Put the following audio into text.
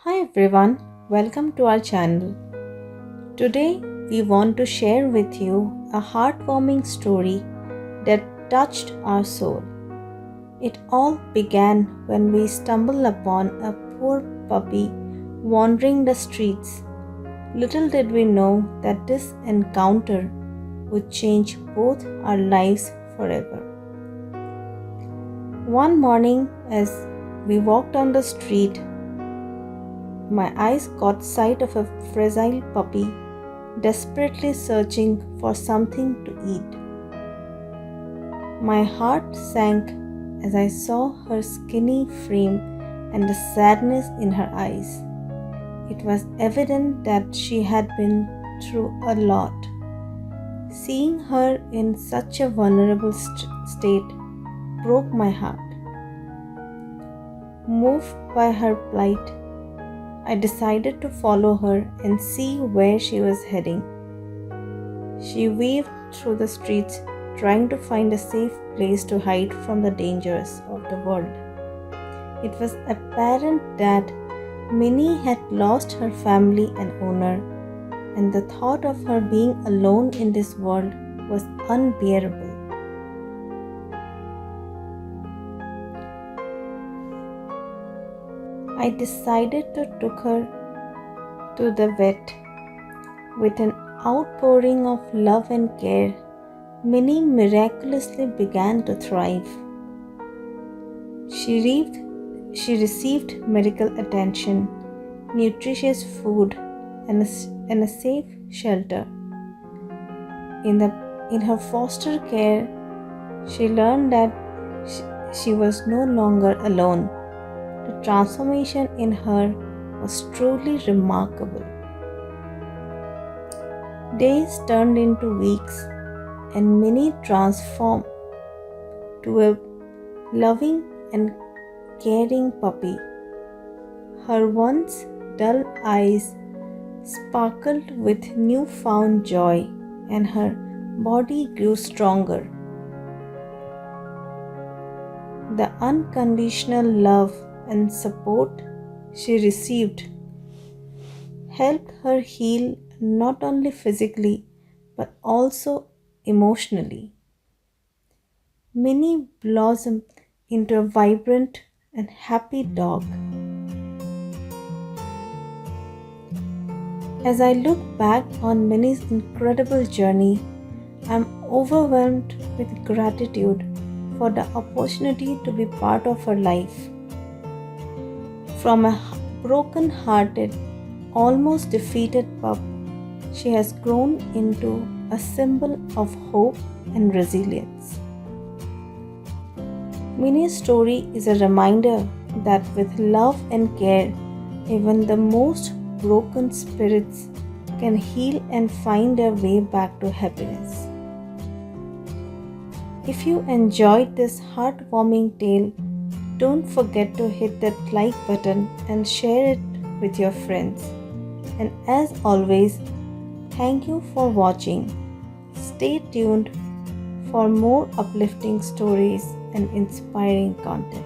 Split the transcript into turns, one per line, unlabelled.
Hi everyone, welcome to our channel. Today we want to share with you a heartwarming story that touched our soul. It all began when we stumbled upon a poor puppy wandering the streets. Little did we know that this encounter would change both our lives forever. One morning, as we walked on the street, my eyes caught sight of a fragile puppy desperately searching for something to eat. My heart sank as I saw her skinny frame and the sadness in her eyes. It was evident that she had been through a lot. Seeing her in such a vulnerable state broke my heart. Moved by her plight, I decided to follow her and see where she was heading. She weaved through the streets, trying to find a safe place to hide from the dangers of the world. It was apparent that Minnie had lost her family and owner, and the thought of her being alone in this world was unbearable. I decided to take her to the vet. With an outpouring of love and care, Minnie miraculously began to thrive. She received medical attention, nutritious food, and a safe shelter. In her foster care, she learned that she was no longer alone. The transformation in her was truly remarkable. Days turned into weeks, and Minnie transformed to a loving and caring puppy. Her once dull eyes sparkled with newfound joy, and her body grew stronger. The unconditional love and support she received helped her heal not only physically but also emotionally. Minnie blossomed into a vibrant and happy dog. As I look back on Minnie's incredible journey, I am overwhelmed with gratitude for the opportunity to be part of her life. From a broken-hearted, almost defeated pup, she has grown into a symbol of hope and resilience. Minnie's story is a reminder that with love and care, even the most broken spirits can heal and find their way back to happiness. If you enjoyed this heartwarming tale, don't forget to hit that like button and share it with your friends. And as always, thank you for watching. Stay tuned for more uplifting stories and inspiring content.